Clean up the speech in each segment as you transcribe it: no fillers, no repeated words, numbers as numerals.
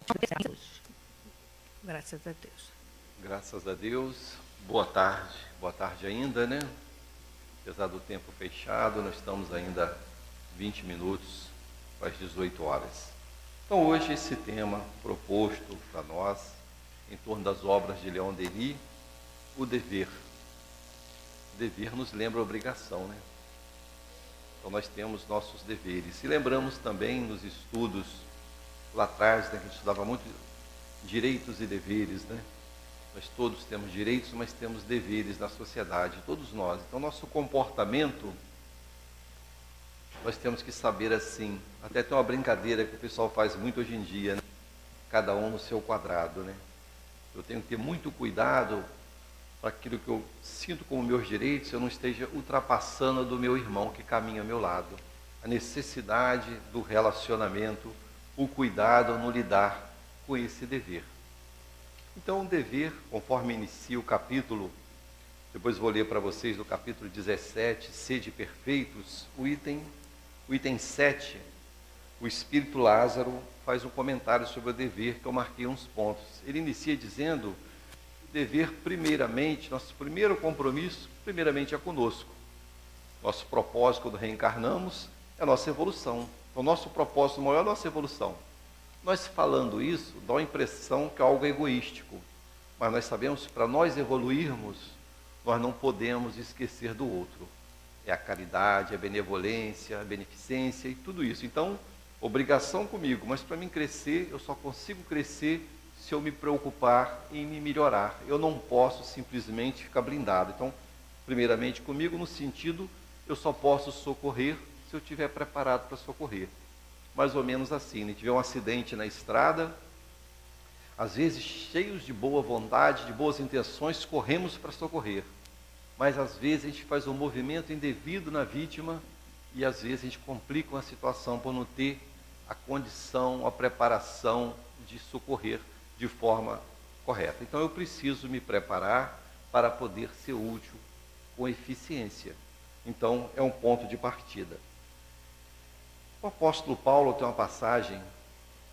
Graças a Deus. Graças a Deus. Boa tarde ainda, né? Apesar do tempo fechado, nós estamos ainda 20 minutos para as 18 horas. Então hoje esse tema proposto para nós, em torno das obras de Leon Denis, o dever. Dever nos lembra a obrigação, né? Então nós temos nossos deveres. E lembramos também nos estudos lá atrás, né, que a gente estudava muito direitos e deveres, né? Nós todos temos direitos, mas temos deveres na sociedade, todos nós. Então nosso comportamento, nós temos que saber assim. Até tem uma brincadeira que o pessoal faz muito hoje em dia, né? Cada um no seu quadrado, né? Eu tenho que ter muito cuidado para aquilo que eu sinto como meus direitos, eu não esteja ultrapassando a do meu irmão que caminha ao meu lado. A necessidade do relacionamento, o cuidado no lidar com esse dever. Então, o dever, conforme inicia o capítulo, depois vou ler para vocês do capítulo 17, Sede Perfeitos, o item 7, o Espírito Lázaro faz um comentário sobre o dever, que eu marquei uns pontos. Ele inicia dizendo: dever, primeiramente, nosso primeiro compromisso, primeiramente é conosco. Nosso propósito, quando reencarnamos, é a nossa evolução. O nosso propósito maior é a nossa evolução. Nós falando isso, dá a impressão que é algo egoístico. Mas nós sabemos que para nós evoluirmos, nós não podemos esquecer do outro. É a caridade, a benevolência, a beneficência e tudo isso. Então, obrigação comigo, mas para mim crescer, eu só consigo crescer se eu me preocupar em me melhorar. Eu não posso simplesmente ficar blindado. Então, primeiramente comigo, no sentido, eu só posso socorrer se eu estiver preparado para socorrer. Mais ou menos assim, né? Tiver um acidente na estrada, às vezes cheios de boa vontade, de boas intenções, corremos para socorrer. Mas às vezes a gente faz um movimento indevido na vítima e às vezes a gente complica uma situação por não ter a condição, a preparação de socorrer de forma correta. Então eu preciso me preparar para poder ser útil com eficiência. Então é um ponto de partida. O apóstolo Paulo tem uma passagem,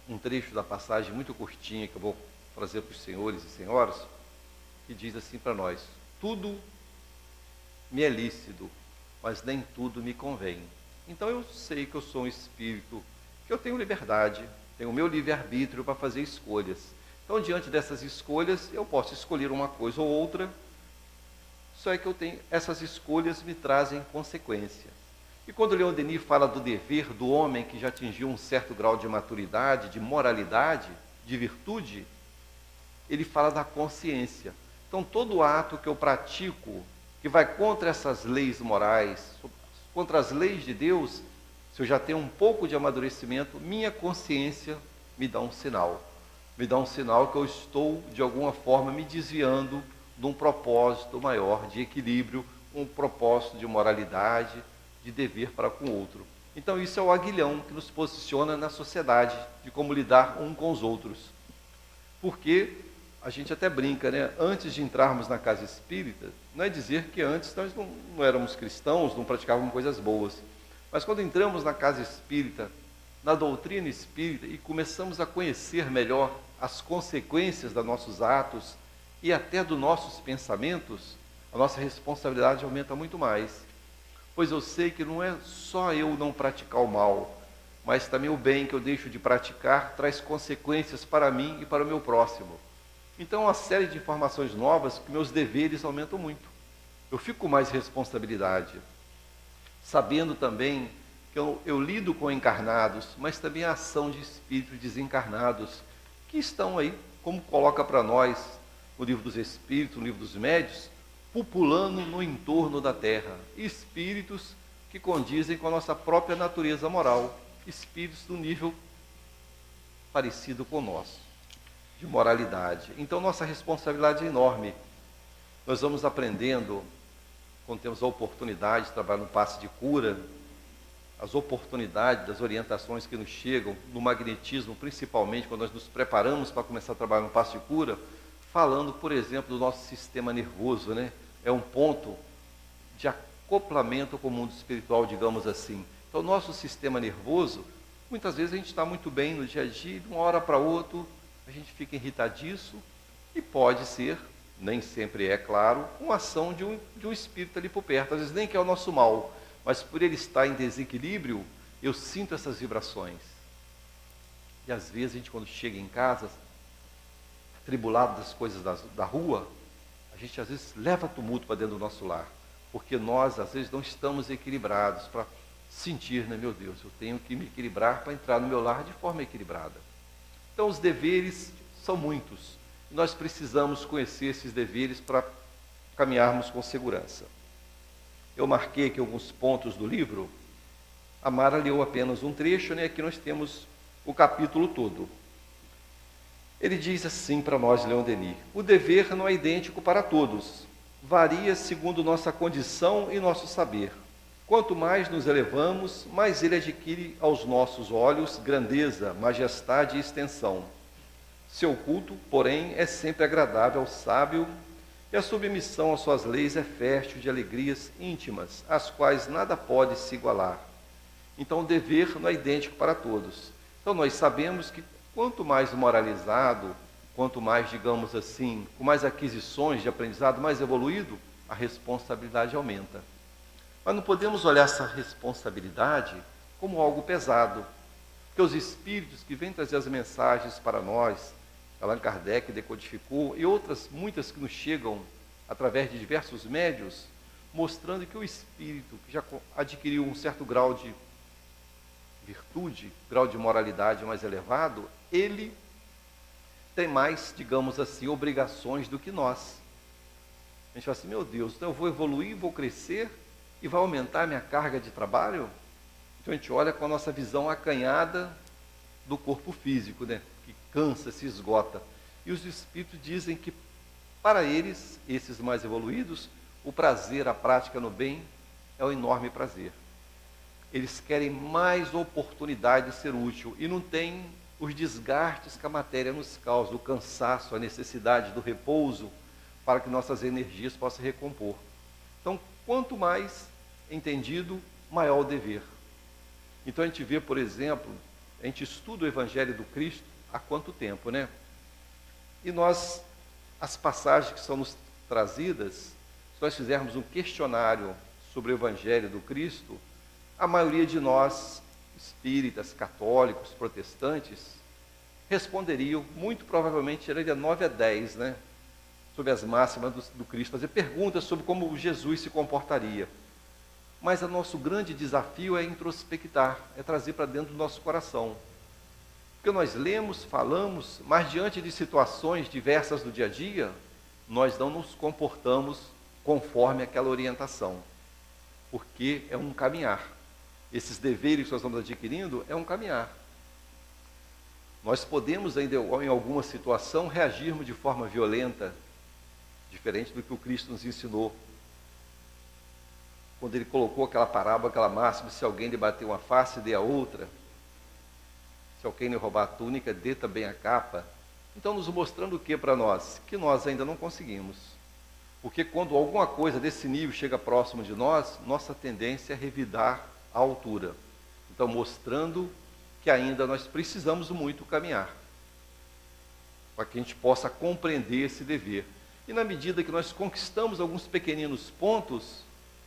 um trecho da passagem muito curtinha que eu vou trazer para os senhores e senhoras, que diz assim para nós: tudo me é lícito, mas nem tudo me convém. Então eu sei que eu sou um espírito, que eu tenho liberdade, tenho o meu livre-arbítrio para fazer escolhas. Então, diante dessas escolhas, eu posso escolher uma coisa ou outra, só é que eu tenho, essas escolhas me trazem consequência. E quando Leon Denis fala do dever do homem que já atingiu um certo grau de maturidade, de moralidade, de virtude, ele fala da consciência. Então, todo ato que eu pratico, que vai contra essas leis morais, contra as leis de Deus, se eu já tenho um pouco de amadurecimento, minha consciência me dá um sinal. Me dá um sinal que eu estou, de alguma forma, me desviando de um propósito maior, de equilíbrio, um propósito de moralidade, de dever para com o outro. Então isso é o aguilhão que nos posiciona na sociedade, de como lidar um com os outros. Porque a gente até brinca, né? Antes de entrarmos na casa espírita, não é dizer que antes nós não éramos cristãos, não praticávamos coisas boas. Mas quando entramos na casa espírita, na doutrina espírita, e começamos a conhecer melhor as consequências dos nossos atos e até dos nossos pensamentos, a nossa responsabilidade aumenta muito mais. Pois eu sei que não é só eu não praticar o mal, mas também o bem que eu deixo de praticar traz consequências para mim e para o meu próximo. Então, uma série de informações novas que meus deveres aumentam muito. Eu fico com mais responsabilidade, sabendo também que eu lido com encarnados, mas também a ação de espíritos desencarnados, que estão aí, como coloca para nós no livro dos Espíritos, no livro dos Médiuns, populando no entorno da Terra, espíritos que condizem com a nossa própria natureza moral, espíritos do nível parecido com o nosso, de moralidade. Então nossa responsabilidade é enorme. Nós vamos aprendendo, quando temos a oportunidade de trabalhar no passe de cura, as oportunidades das orientações que nos chegam, no magnetismo, principalmente quando nós nos preparamos para começar a trabalhar no passe de cura, falando, por exemplo, do nosso sistema nervoso, né? É um ponto de acoplamento com o mundo espiritual, digamos assim. Então, o nosso sistema nervoso, muitas vezes a gente está muito bem no dia a dia, de uma hora para outra, a gente fica irritadiço e pode ser, nem sempre é claro, uma ação de um espírito ali por perto. Às vezes nem que é o nosso mal, mas por ele estar em desequilíbrio, eu sinto essas vibrações. E às vezes a gente, quando chega em casa, atribulado das coisas da rua, a gente às vezes leva tumulto para dentro do nosso lar, porque nós às vezes não estamos equilibrados para sentir, né, meu Deus, eu tenho que me equilibrar para entrar no meu lar de forma equilibrada. Então os deveres são muitos, e nós precisamos conhecer esses deveres para caminharmos com segurança. Eu marquei aqui alguns pontos do livro. A Mara leu apenas um trecho, né? Aqui nós temos o capítulo todo. Ele diz assim para nós, Leon Denis: o dever não é idêntico para todos, varia segundo nossa condição e nosso saber. Quanto mais nos elevamos, mais ele adquire aos nossos olhos grandeza, majestade e extensão. Seu culto, porém, é sempre agradável ao sábio, e a submissão às suas leis é fértil de alegrias íntimas, às quais nada pode se igualar. Então, o dever não é idêntico para todos. Então, nós sabemos que quanto mais moralizado, quanto mais, digamos assim, com mais aquisições de aprendizado, mais evoluído, a responsabilidade aumenta. Mas não podemos olhar essa responsabilidade como algo pesado, porque os espíritos que vêm trazer as mensagens para nós, Allan Kardec decodificou, e outras muitas que nos chegam através de diversos médios, mostrando que o espírito que já adquiriu um certo grau de virtude, grau de moralidade mais elevado, ele tem mais, digamos assim, obrigações do que nós. A gente fala assim, meu Deus, então eu vou evoluir, vou crescer e vai aumentar a minha carga de trabalho? Então a gente olha com a nossa visão acanhada do corpo físico, né? Que cansa, se esgota. E os espíritos dizem que para eles, esses mais evoluídos, o prazer, a prática no bem é um enorme prazer. Eles querem mais oportunidade de ser útil e não têm os desgastes que a matéria nos causa, o cansaço, a necessidade do repouso, para que nossas energias possam recompor. Então, quanto mais entendido, maior o dever. Então a gente vê, por exemplo, a gente estuda o Evangelho do Cristo há quanto tempo, né? E nós, as passagens que são nos trazidas, se nós fizermos um questionário sobre o Evangelho do Cristo, a maioria de nós, espíritas, católicos, protestantes, responderiam, muito provavelmente, era de 9 a 10, né? Sobre as máximas do Cristo, fazer perguntas sobre como Jesus se comportaria. Mas o nosso grande desafio é introspectar, é trazer para dentro do nosso coração. Porque nós lemos, falamos, mas diante de situações diversas do dia a dia, nós não nos comportamos conforme aquela orientação. Porque é um caminhar. Esses deveres que nós estamos adquirindo é um caminhar. Nós podemos ainda, em alguma situação, reagirmos de forma violenta, diferente do que o Cristo nos ensinou. Quando ele colocou aquela parábola, aquela máxima, se alguém lhe bater uma face, dê a outra. Se alguém lhe roubar a túnica, dê também a capa. Então, nos mostrando o que para nós? Que nós ainda não conseguimos. Porque quando alguma coisa desse nível chega próximo de nós, nossa tendência é revidar a altura. Então, mostrando que ainda nós precisamos muito caminhar, para que a gente possa compreender esse dever. E na medida que nós conquistamos alguns pequeninos pontos,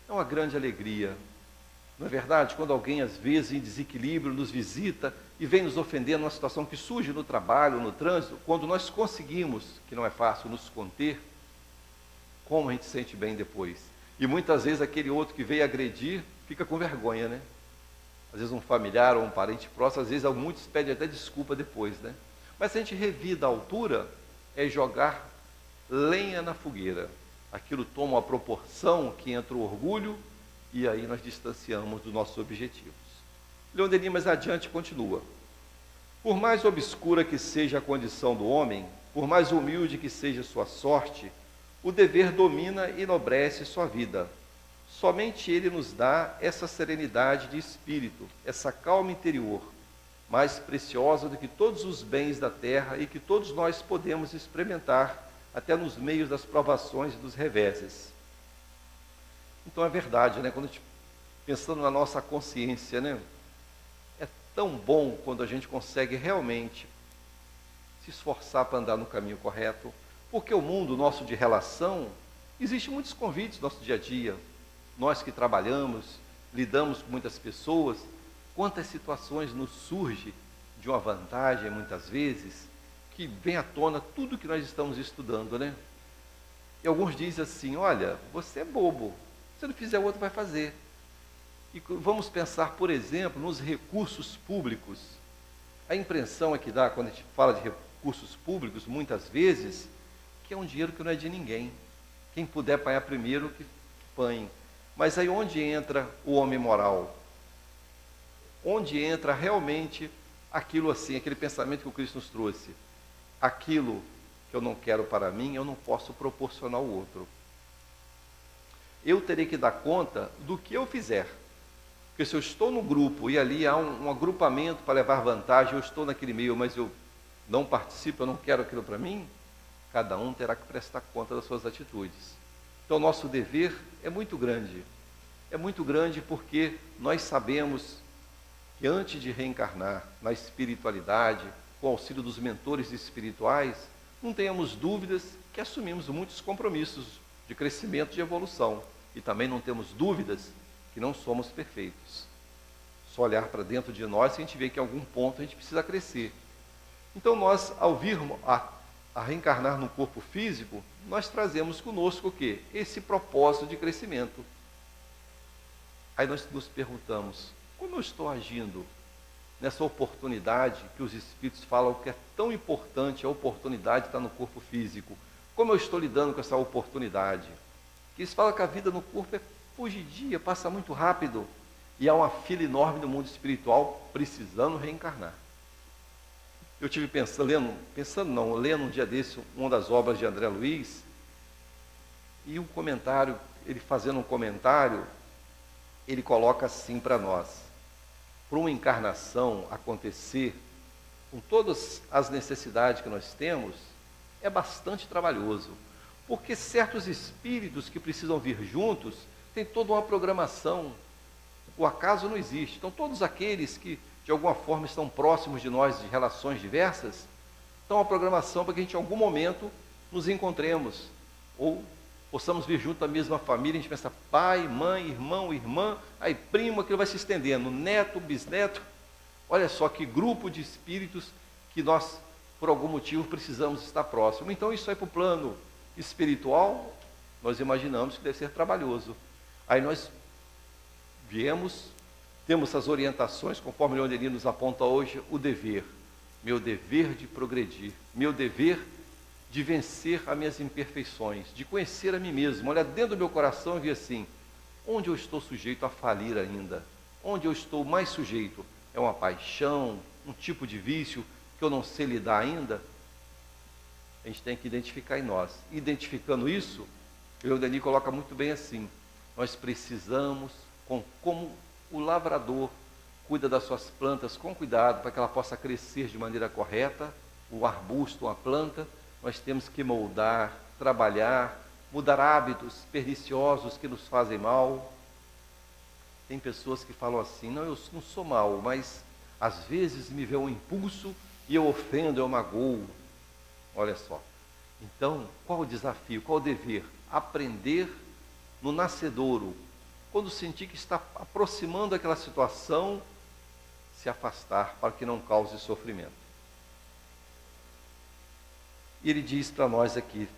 é uma grande alegria. Não é verdade? Quando alguém, às vezes, em desequilíbrio, nos visita e vem nos ofender numa situação que surge no trabalho, no trânsito, quando nós conseguimos, que não é fácil, nos conter, como a gente se sente bem depois. E muitas vezes aquele outro que veio agredir fica com vergonha, né? Às vezes um familiar ou um parente próximo, às vezes muitos pedem até desculpa depois, né? Mas se a gente revida a altura, é jogar lenha na fogueira. Aquilo toma uma proporção que entra o orgulho e aí nós distanciamos dos nossos objetivos. Leon Denis mais adiante continua. Por mais obscura que seja a condição do homem, por mais humilde que seja sua sorte, o dever domina e enobrece sua vida. Somente ele nos dá essa serenidade de espírito, essa calma interior, mais preciosa do que todos os bens da terra e que todos nós podemos experimentar até nos meios das provações e dos reveses. Então é verdade, né? Quando a gente, pensando na nossa consciência, né? É tão bom quando a gente consegue realmente se esforçar para andar no caminho correto, porque o mundo nosso de relação, existem muitos convites no nosso dia a dia. Nós que trabalhamos, lidamos com muitas pessoas, quantas situações nos surge de uma vantagem, muitas vezes, que vem à tona tudo que nós estamos estudando, né? E alguns dizem assim, olha, você é bobo, se não fizer, o outro vai fazer. E vamos pensar, por exemplo, nos recursos públicos. A impressão é que dá, quando a gente fala de recursos públicos, muitas vezes, que é um dinheiro que não é de ninguém. Quem puder apanhar primeiro, que apanhe. Mas aí onde entra o homem moral? Onde entra realmente aquilo assim, aquele pensamento que o Cristo nos trouxe? Aquilo que eu não quero para mim, eu não posso proporcionar ao outro. Eu terei que dar conta do que eu fizer. Porque se eu estou no grupo e ali há um agrupamento para levar vantagem, eu estou naquele meio, mas eu não participo, eu não quero aquilo para mim, cada um terá que prestar conta das suas atitudes. Então, o nosso dever é muito grande. É muito grande porque nós sabemos que antes de reencarnar na espiritualidade, com o auxílio dos mentores espirituais, não tenhamos dúvidas que assumimos muitos compromissos de crescimento e de evolução. E também não temos dúvidas que não somos perfeitos. Só olhar para dentro de nós, a gente vê que em algum ponto a gente precisa crescer. Então nós, ao virmos a reencarnar no corpo físico, nós trazemos conosco o quê? Esse propósito de crescimento. Aí nós nos perguntamos, como eu estou agindo nessa oportunidade que os Espíritos falam que é tão importante, a oportunidade de estar no corpo físico? Como eu estou lidando com essa oportunidade? Que eles falam que a vida no corpo é fugidia, passa muito rápido, e há uma fila enorme no mundo espiritual precisando reencarnar. Eu tive lendo um dia desse uma das obras de André Luiz, e ele fazendo um comentário, ele coloca assim para nós: para uma encarnação acontecer, com todas as necessidades que nós temos, é bastante trabalhoso, porque certos espíritos que precisam vir juntos têm toda uma programação. O acaso não existe. Então, todos aqueles que, de alguma forma, estão próximos de nós, de relações diversas, estão a programação para que a gente, em algum momento, nos encontremos, ou possamos vir junto da mesma família. A gente pensa pai, mãe, irmão, irmã, aí primo, aquilo vai se estendendo, neto, bisneto. Olha só que grupo de espíritos que nós, por algum motivo, precisamos estar próximos. Então, isso aí para o plano espiritual, nós imaginamos que deve ser trabalhoso. Aí nós temos as orientações, conforme o Leonelino nos aponta hoje, o dever. Meu dever de progredir, meu dever de vencer as minhas imperfeições, de conhecer a mim mesmo, olhar dentro do meu coração e ver assim, onde eu estou sujeito a falir ainda? Onde eu estou mais sujeito? É uma paixão, um tipo de vício que eu não sei lidar ainda? A gente tem que identificar em nós. Identificando isso, o Leonelino coloca muito bem assim, nós precisamos, como o lavrador cuida das suas plantas com cuidado para que ela possa crescer de maneira correta, o arbusto, uma planta, nós temos que moldar, trabalhar, mudar hábitos perniciosos que nos fazem mal. Tem pessoas que falam assim, não, eu não sou mal, mas às vezes me vê um impulso e eu ofendo, eu magoo. Olha só. Então, qual o desafio, qual o dever? Aprender no nascedouro, quando sentir que está aproximando daquela situação, se afastar para que não cause sofrimento. E ele diz para nós aqui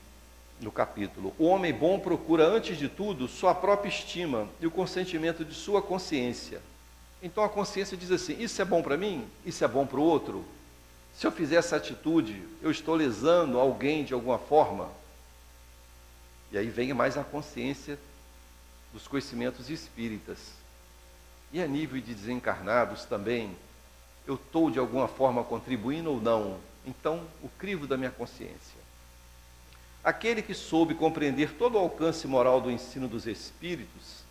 no capítulo, o homem bom procura antes de tudo sua própria estima e o consentimento de sua consciência. Então a consciência diz assim, isso é bom para mim? Isso é bom para o outro? Se eu fizer essa atitude, eu estou lesando alguém de alguma forma? E aí vem mais a consciência dos conhecimentos espíritas. E a nível de desencarnados também, eu estou de alguma forma contribuindo ou não? Então, o crivo da minha consciência. Aquele que soube compreender todo o alcance moral do ensino dos espíritos,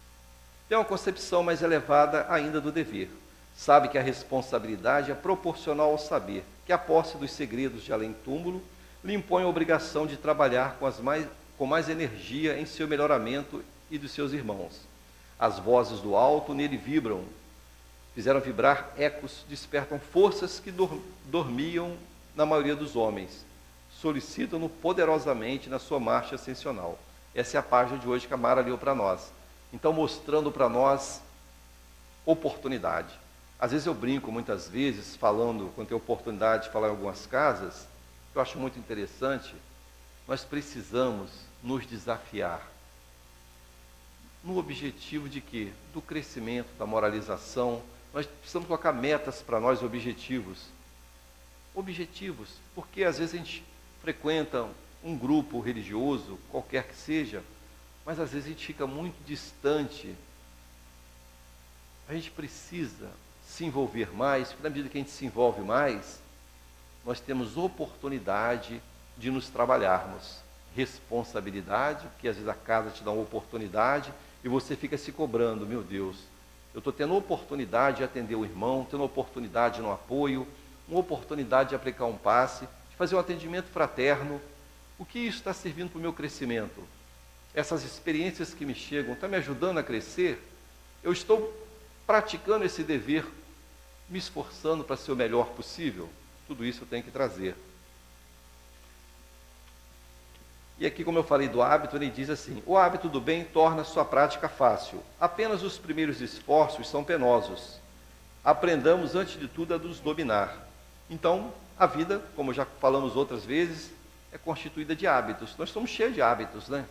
tem uma concepção mais elevada ainda do dever. Sabe que a responsabilidade é proporcional ao saber, que a posse dos segredos de além-túmulo lhe impõe a obrigação de trabalhar com mais energia em seu melhoramento e dos seus irmãos. As vozes do alto nele fizeram vibrar ecos, despertam forças que dormiam na maioria dos homens, solicitam-no poderosamente na sua marcha ascensional. Essa é a página de hoje que a Mara leu para nós. Então, mostrando para nós oportunidade. Às vezes eu brinco, muitas vezes, falando, quando tenho oportunidade de falar em algumas casas, que eu acho muito interessante, nós precisamos nos desafiar. No objetivo de quê? Do crescimento, da moralização. Nós precisamos colocar metas para nós, objetivos. Objetivos, porque às vezes a gente frequenta um grupo religioso, qualquer que seja, mas às vezes a gente fica muito distante. A gente precisa se envolver mais, porque na medida que a gente se envolve mais, nós temos oportunidade de nos trabalharmos. Responsabilidade, porque às vezes a casa te dá uma oportunidade e você fica se cobrando, meu Deus, eu estou tendo oportunidade de atender o irmão, tendo oportunidade no apoio, uma oportunidade de aplicar um passe, de fazer um atendimento fraterno. O que isso está servindo para o meu crescimento? Essas experiências que me chegam, estão me ajudando a crescer? Eu estou praticando esse dever, me esforçando para ser o melhor possível? Tudo isso eu tenho que trazer. E aqui, como eu falei do hábito, ele diz assim: o hábito do bem torna sua prática fácil. Apenas os primeiros esforços são penosos. Aprendamos, antes de tudo, a nos dominar. Então, a vida, como já falamos outras vezes, é constituída de hábitos. Nós somos cheios de hábitos, né?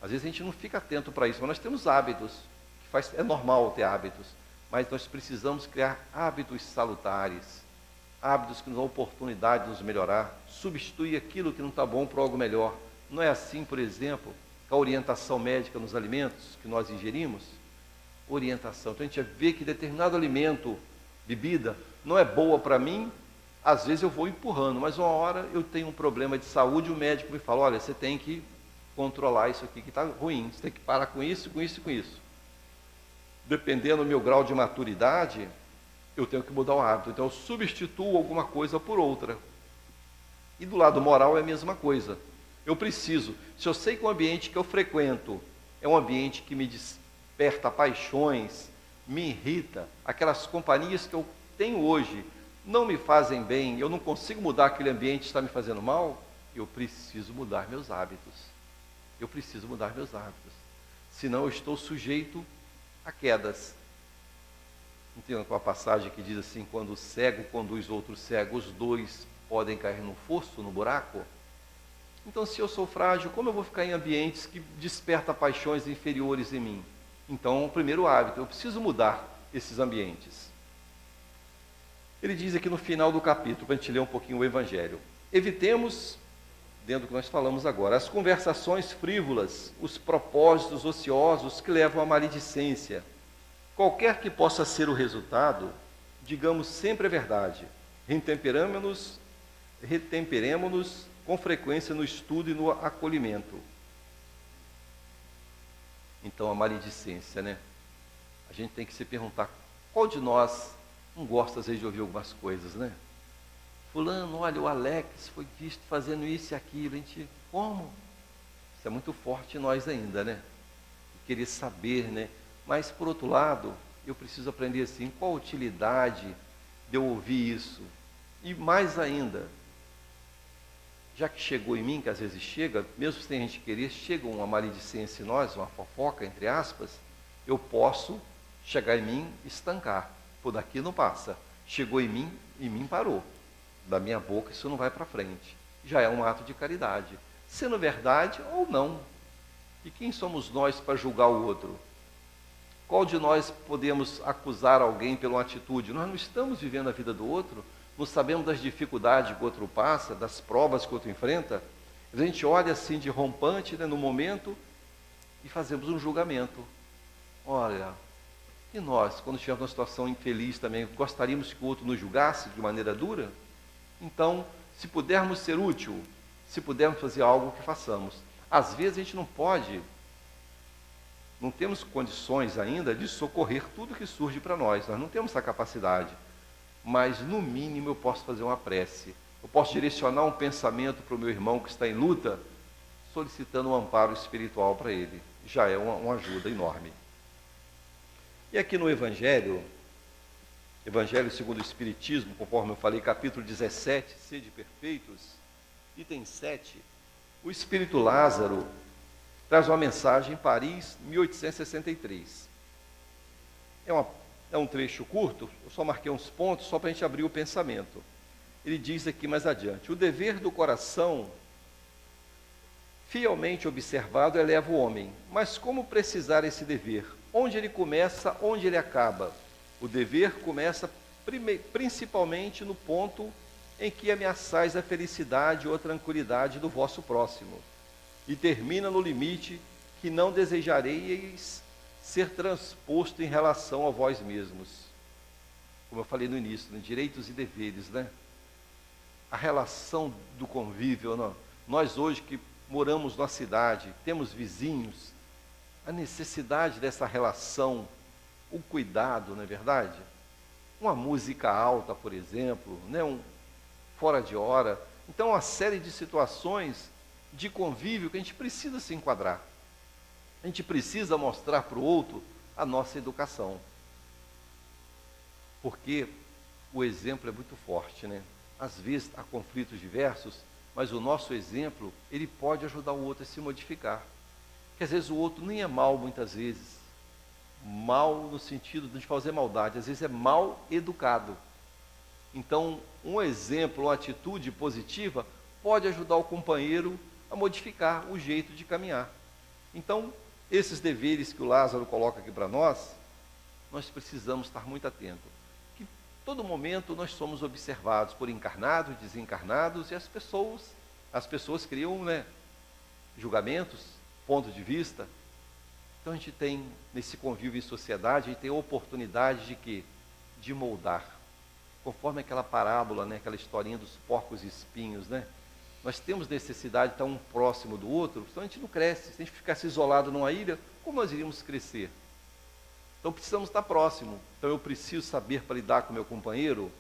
Às vezes a gente não fica atento para isso, mas nós temos hábitos. É normal ter hábitos, mas nós precisamos criar hábitos salutares, hábitos que nos dão oportunidade de nos melhorar, substituir aquilo que não está bom por algo melhor. Não é assim, por exemplo, com a orientação médica nos alimentos que nós ingerimos? Orientação. Então a gente vê que determinado alimento, bebida, não é boa para mim, às vezes eu vou empurrando, mas uma hora eu tenho um problema de saúde e o médico me fala: olha, você tem que controlar isso aqui que está ruim, você tem que parar com isso, com isso e com isso. Dependendo do meu grau de maturidade, eu tenho que mudar o hábito. Então eu substituo alguma coisa por outra. E do lado moral é a mesma coisa. Eu preciso, se eu sei que o ambiente que eu frequento é um ambiente que me desperta paixões, me irrita, aquelas companhias que eu tenho hoje não me fazem bem, eu não consigo mudar aquele ambiente que está me fazendo mal, eu preciso mudar meus hábitos. Eu preciso mudar meus hábitos. Senão eu estou sujeito a quedas. Não tem uma passagem que diz assim: quando o cego conduz outro cego, os dois podem cair no fosso, no buraco? Então, se eu sou frágil, como eu vou ficar em ambientes que despertam paixões inferiores em mim? Então, o primeiro hábito, eu preciso mudar esses ambientes. Ele diz aqui no final do capítulo, para a gente ler um pouquinho o Evangelho: evitemos, dentro do que nós falamos agora, as conversações frívolas, os propósitos ociosos que levam à maledicência. Qualquer que possa ser o resultado, digamos sempre a verdade. Retemperemos-nos com frequência no estudo e no acolhimento. Então, a maledicência, né? A gente tem que se perguntar: qual de nós não gosta, às vezes, de ouvir algumas coisas, né? Fulano, olha, o Alex foi visto fazendo isso e aquilo. A gente, como? Isso é muito forte em nós ainda, né? Querer saber, né? Mas, por outro lado, eu preciso aprender assim: qual a utilidade de eu ouvir isso? E mais ainda, já que chegou em mim, que às vezes chega, mesmo sem a gente querer, chega uma maledicência em nós, uma fofoca, entre aspas, eu posso chegar em mim e estancar. Por daqui não passa. Chegou em mim parou. Da minha boca isso não vai para frente. Já é um ato de caridade, sendo verdade ou não. E quem somos nós para julgar o outro? Qual de nós podemos acusar alguém pela uma atitude? Nós não estamos vivendo a vida do outro, não sabemos das dificuldades que o outro passa, das provas que o outro enfrenta. A gente olha assim de rompante, né, no momento, e fazemos um julgamento. Olha, e nós, quando estivermos numa situação infeliz também, gostaríamos que o outro nos julgasse de maneira dura? Então, se pudermos ser útil, se pudermos fazer algo, que façamos. Às vezes a gente não pode, não temos condições ainda de socorrer tudo que surge para nós não temos essa capacidade. Mas, no mínimo, eu posso fazer uma prece. Eu posso direcionar um pensamento para o meu irmão que está em luta, solicitando um amparo espiritual para ele. Já é uma ajuda enorme. E aqui no Evangelho, Evangelho segundo o Espiritismo, conforme eu falei, capítulo 17, Sede Perfeitos, item 7, o Espírito Lázaro traz uma mensagem em Paris, 1863. É um trecho curto, eu só marquei uns pontos, só para a gente abrir o pensamento. Ele diz aqui mais adiante: o dever do coração, fielmente observado, eleva o homem. Mas como precisar esse dever? Onde ele começa, onde ele acaba? O dever começa principalmente no ponto em que ameaçais a felicidade ou a tranquilidade do vosso próximo, e termina no limite que não desejareis ser transposto em relação a vós mesmos. Como eu falei no início, né? Direitos e deveres, né? A relação do convívio, não? Nós hoje que moramos numa cidade, temos vizinhos, a necessidade dessa relação, o cuidado, não é verdade? Uma música alta, por exemplo, né? Fora de hora. Então, uma série de situações de convívio que a gente precisa se enquadrar. A gente precisa mostrar para o outro a nossa educação. Porque o exemplo é muito forte, né? Às vezes há conflitos diversos, mas o nosso exemplo, ele pode ajudar o outro a se modificar. Porque às vezes o outro nem é mal muitas vezes. Mal no sentido de fazer maldade, às vezes é mal educado. Então, um exemplo, uma atitude positiva pode ajudar o companheiro a modificar o jeito de caminhar. Então, esses deveres que o Lázaro coloca aqui para nós precisamos estar muito atentos. Que todo momento nós somos observados por encarnados, desencarnados, e as pessoas criam, né, julgamentos, pontos de vista. Então a gente tem, nesse convívio em sociedade, a gente tem a oportunidade de quê? De moldar. Conforme aquela parábola, né, aquela historinha dos porcos e espinhos, né? Nós temos necessidade de estar um próximo do outro, senão a gente não cresce. Se a gente ficasse isolado numa ilha, como nós iríamos crescer? Então precisamos estar próximo. Então eu preciso saber para lidar com o meu companheiro,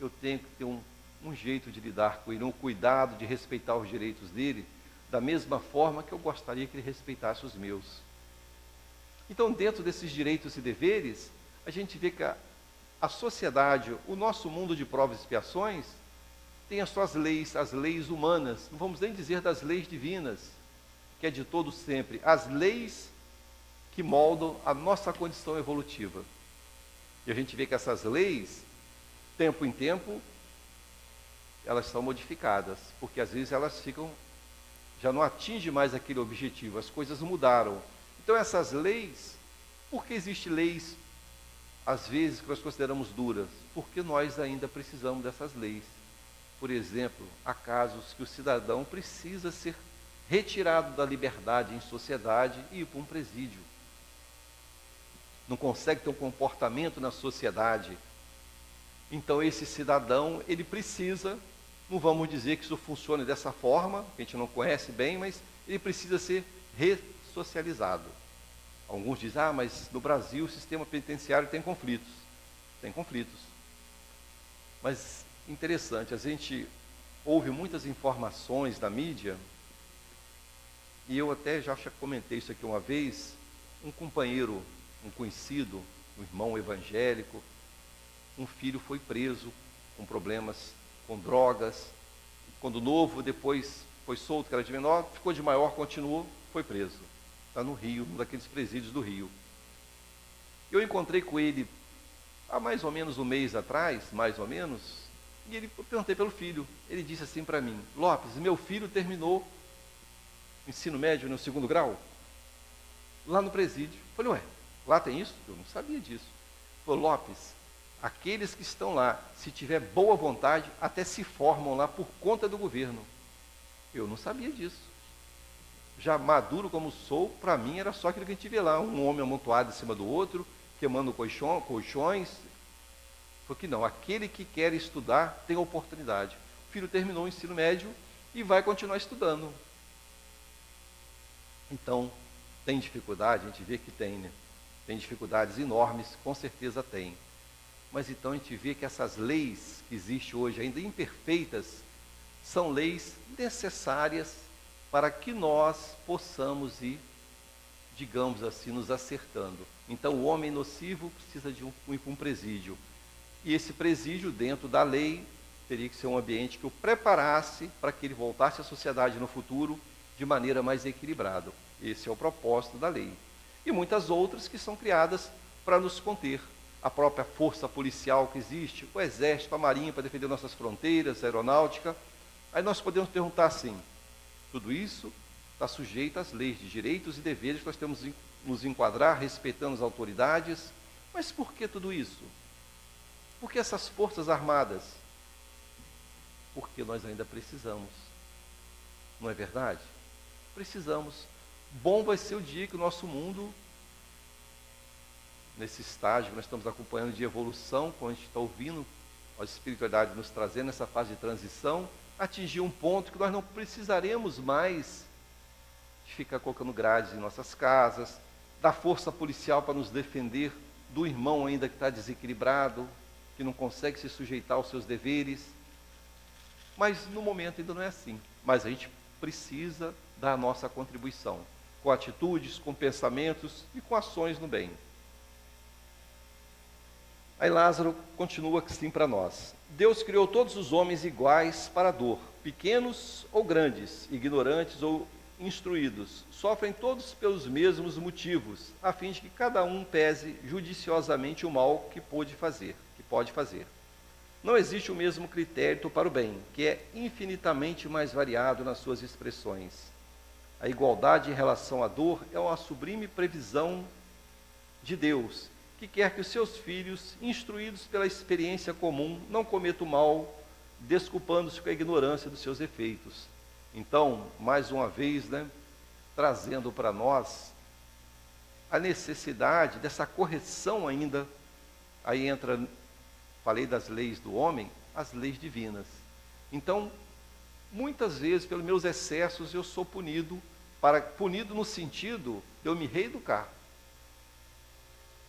eu tenho que ter um jeito de lidar com ele, um cuidado de respeitar os direitos dele, da mesma forma que eu gostaria que ele respeitasse os meus. Então, dentro desses direitos e deveres, a gente vê que a sociedade, o nosso mundo de provas e expiações, tem as suas leis, as leis humanas, não vamos nem dizer das leis divinas, que é de todo sempre, as leis que moldam a nossa condição evolutiva. E a gente vê que essas leis, tempo em tempo, elas são modificadas, porque às vezes elas já não atingem mais aquele objetivo, as coisas mudaram. Então essas leis, por que existem leis, às vezes, que nós consideramos duras? Porque nós ainda precisamos dessas leis. Por exemplo, há casos que o cidadão precisa ser retirado da liberdade em sociedade e ir para um presídio. Não consegue ter um comportamento na sociedade. Então esse cidadão, ele precisa, não vamos dizer que isso funcione dessa forma, que a gente não conhece bem, mas ele precisa ser ressocializado. Alguns dizem, mas no Brasil o sistema penitenciário tem conflitos. Tem conflitos. Mas interessante, a gente ouve muitas informações da mídia, e eu até já comentei isso aqui uma vez, um companheiro, um conhecido, um irmão evangélico, um filho foi preso com problemas com drogas, quando novo, depois foi solto, que era de menor, ficou de maior, continuou, foi preso. Está no Rio, um daqueles presídios do Rio. Eu encontrei com ele há mais ou menos um mês atrás, mais ou menos, e eu perguntei pelo filho. Ele disse assim para mim: Lopes, meu filho terminou ensino médio no 2º grau, lá no presídio. Eu falei, ué, lá tem isso? Eu não sabia disso. Ele falou, Lopes, aqueles que estão lá, se tiver boa vontade, até se formam lá por conta do governo. Eu não sabia disso. Já maduro como sou, para mim era só aquilo que a gente vê lá, um homem amontoado em cima do outro, queimando colchões. Porque não, aquele que quer estudar tem oportunidade. O filho terminou o ensino médio e vai continuar estudando. Então, tem dificuldade, a gente vê que tem, né? Tem dificuldades enormes, com certeza tem. Mas então a gente vê que essas leis que existem hoje, ainda imperfeitas, são leis necessárias para que nós possamos ir, digamos assim, nos acertando. Então o homem nocivo precisa de ir para um presídio. E esse presídio, dentro da lei, teria que ser um ambiente que o preparasse para que ele voltasse à sociedade no futuro de maneira mais equilibrada. Esse é o propósito da lei. E muitas outras que são criadas para nos conter. A própria força policial que existe, o exército, a marinha para defender nossas fronteiras, a aeronáutica. Aí nós podemos perguntar assim, tudo isso está sujeito às leis de direitos e deveres que nós temos que nos enquadrar, respeitando as autoridades. Mas por que tudo isso? Por que essas forças armadas? Porque nós ainda precisamos. Não é verdade? Precisamos. Bom vai ser o dia que o nosso mundo, nesse estágio que nós estamos acompanhando de evolução, quando a gente está ouvindo a espiritualidade nos trazendo nessa fase de transição, atingir um ponto que nós não precisaremos mais de ficar colocando grades em nossas casas, da força policial para nos defender do irmão ainda que está desequilibrado, que não consegue se sujeitar aos seus deveres. Mas no momento ainda não é assim. Mas a gente precisa dar a nossa contribuição, com atitudes, com pensamentos e com ações no bem. Aí Lázaro continua assim para nós. Deus criou todos os homens iguais para a dor, pequenos ou grandes, ignorantes ou instruídos, sofrem todos pelos mesmos motivos, a fim de que cada um pese judiciosamente o mal que pode fazer. Não existe o mesmo critério para o bem, que é infinitamente mais variado nas suas expressões. A igualdade em relação à dor é uma sublime previsão de Deus, que quer que os seus filhos, instruídos pela experiência comum, não cometam mal, desculpando-se com a ignorância dos seus efeitos. Então, mais uma vez, trazendo para nós a necessidade dessa correção ainda, aí entra, falei das leis do homem, as leis divinas. Então, muitas vezes, pelos meus excessos, eu sou punido no sentido de eu me reeducar.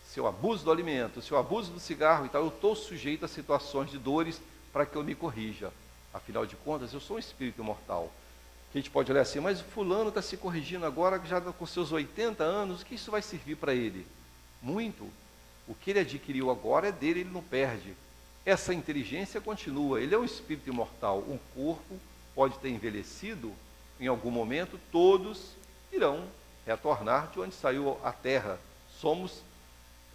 Se eu abuso do alimento, se eu abuso do cigarro e tal, eu estou sujeito a situações de dores para que eu me corrija. Afinal de contas, eu sou um espírito imortal. A gente pode olhar assim, mas fulano está se corrigindo agora, já com seus 80 anos, o que isso vai servir para ele? Muito. O que ele adquiriu agora é dele, ele não perde. Essa inteligência continua, ele é um espírito imortal. O corpo pode ter envelhecido, em algum momento, todos irão retornar de onde saiu a terra.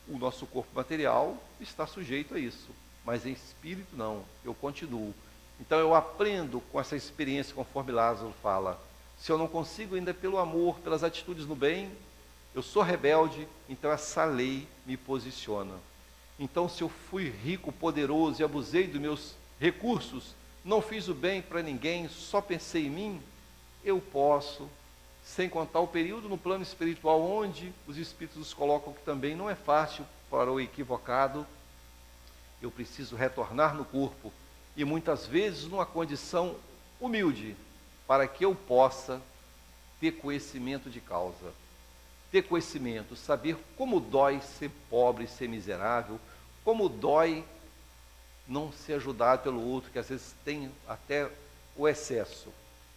O nosso corpo material está sujeito a isso, mas em espírito não, eu continuo. Então eu aprendo com essa experiência, conforme Lázaro fala. Se eu não consigo ainda pelo amor, pelas atitudes no bem, eu sou rebelde, então essa lei me posiciona. Então se eu fui rico, poderoso e abusei dos meus recursos, não fiz o bem para ninguém, só pensei em mim, eu posso, sem contar o período no plano espiritual, onde os espíritos nos colocam que também não é fácil para o equivocado, eu preciso retornar no corpo, e muitas vezes numa condição humilde, para que eu possa ter conhecimento de causa, ter conhecimento, saber como dói ser pobre, ser miserável, como dói não ser ajudado pelo outro, que às vezes tem até o excesso.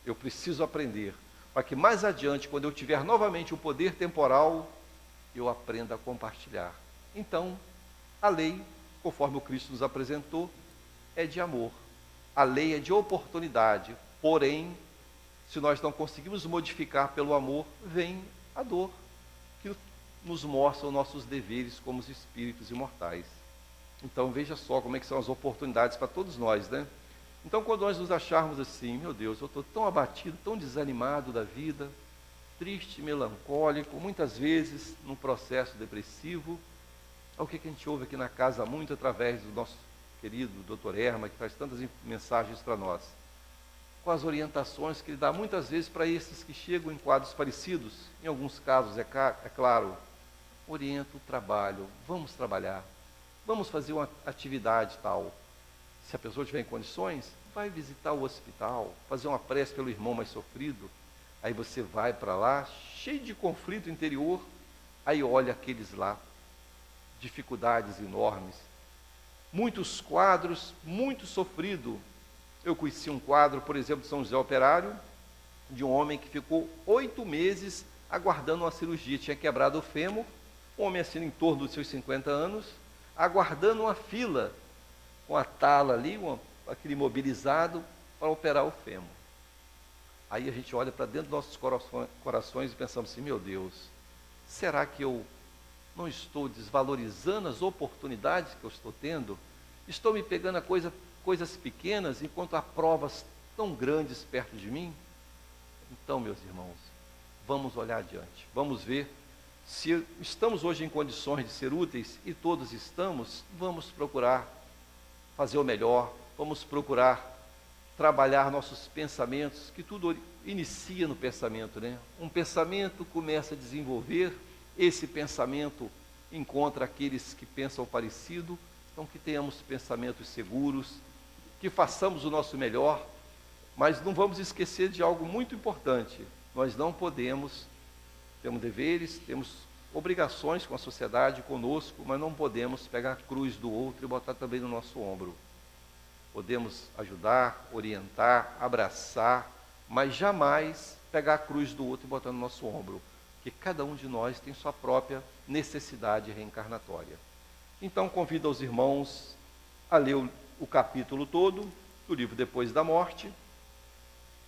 Eu preciso aprender, para que mais adiante, quando eu tiver novamente o poder temporal, eu aprenda a compartilhar. Então, a lei, conforme o Cristo nos apresentou, é de amor. A lei é de oportunidade, porém, se nós não conseguimos modificar pelo amor, vem a dor, que nos mostra os nossos deveres como os espíritos imortais. Então, veja só como é que são as oportunidades para todos nós, Então, quando nós nos acharmos assim, meu Deus, eu estou tão abatido, tão desanimado da vida, triste, melancólico, muitas vezes num processo depressivo, é o que a gente ouve aqui na casa muito através do nosso querido Dr. Erma, que traz tantas mensagens para nós, com as orientações que ele dá muitas vezes para esses que chegam em quadros parecidos, em alguns casos, é claro, orienta o trabalho, vamos trabalhar, vamos fazer uma atividade tal. Se a pessoa tiver em condições, vai visitar o hospital, fazer uma prece pelo irmão mais sofrido. Aí você vai para lá, cheio de conflito interior, aí olha aqueles lá, dificuldades enormes, muitos quadros, muito sofrido. Eu conheci um quadro, por exemplo, de São José Operário, de um homem que ficou 8 meses aguardando uma cirurgia, tinha quebrado o fêmur, um homem assim em torno dos seus 50 anos, aguardando uma fila com a tala ali, aquele imobilizado, para operar o fêmur. Aí a gente olha para dentro dos nossos corações e pensamos assim, meu Deus, será que eu não estou desvalorizando as oportunidades que eu estou tendo? Estou me pegando a coisas pequenas enquanto há provas tão grandes perto de mim? Então, meus irmãos, vamos olhar adiante, vamos ver se estamos hoje em condições de ser úteis, e todos estamos. Vamos procurar fazer o melhor, vamos procurar trabalhar nossos pensamentos, que tudo inicia no pensamento, né? Um pensamento começa a desenvolver, esse pensamento encontra aqueles que pensam parecido, então que tenhamos pensamentos seguros, que façamos o nosso melhor, mas não vamos esquecer de algo muito importante. Nós não podemos, temos deveres, temos obrigações com a sociedade, conosco, mas não podemos pegar a cruz do outro e botar também no nosso ombro. Podemos ajudar, orientar, abraçar, mas jamais pegar a cruz do outro e botar no nosso ombro, porque cada um de nós tem sua própria necessidade reencarnatória. Então convido os irmãos a ler o capítulo todo do livro Depois da Morte,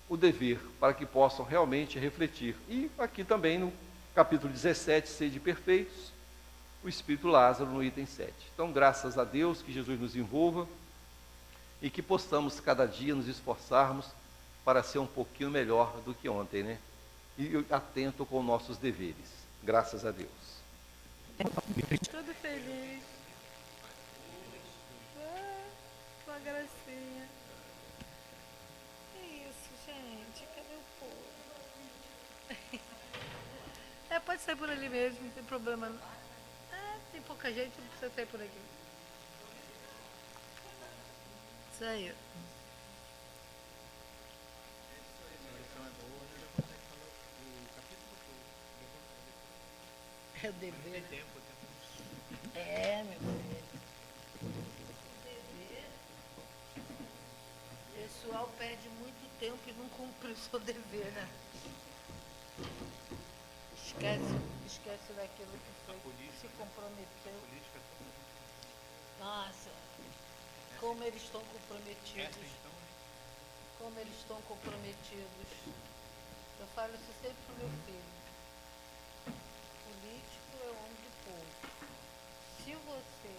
o dever, para que possam realmente refletir. E aqui também no capítulo 17, Sede Perfeitos, o Espírito Lázaro no item 7. Então, graças a Deus, que Jesus nos envolva e que possamos cada dia nos esforçarmos para ser um pouquinho melhor do que ontem, né? E atento com nossos deveres. Graças a Deus. Tudo feliz. Uma gracinha. Que isso, gente? Cadê o povo? Pode sair por ali mesmo, não tem problema não. Tem pouca gente, não precisa sair por aqui. Isso aí. É o dever. Meu filho. Dever. O pessoal perde muito tempo e não cumpre o seu dever, né? Esquece daquilo que foi, se comprometeu. Nossa, como eles estão comprometidos. Como eles estão comprometidos. Eu falo isso sempre pro meu filho. Político é homem do povo. Se você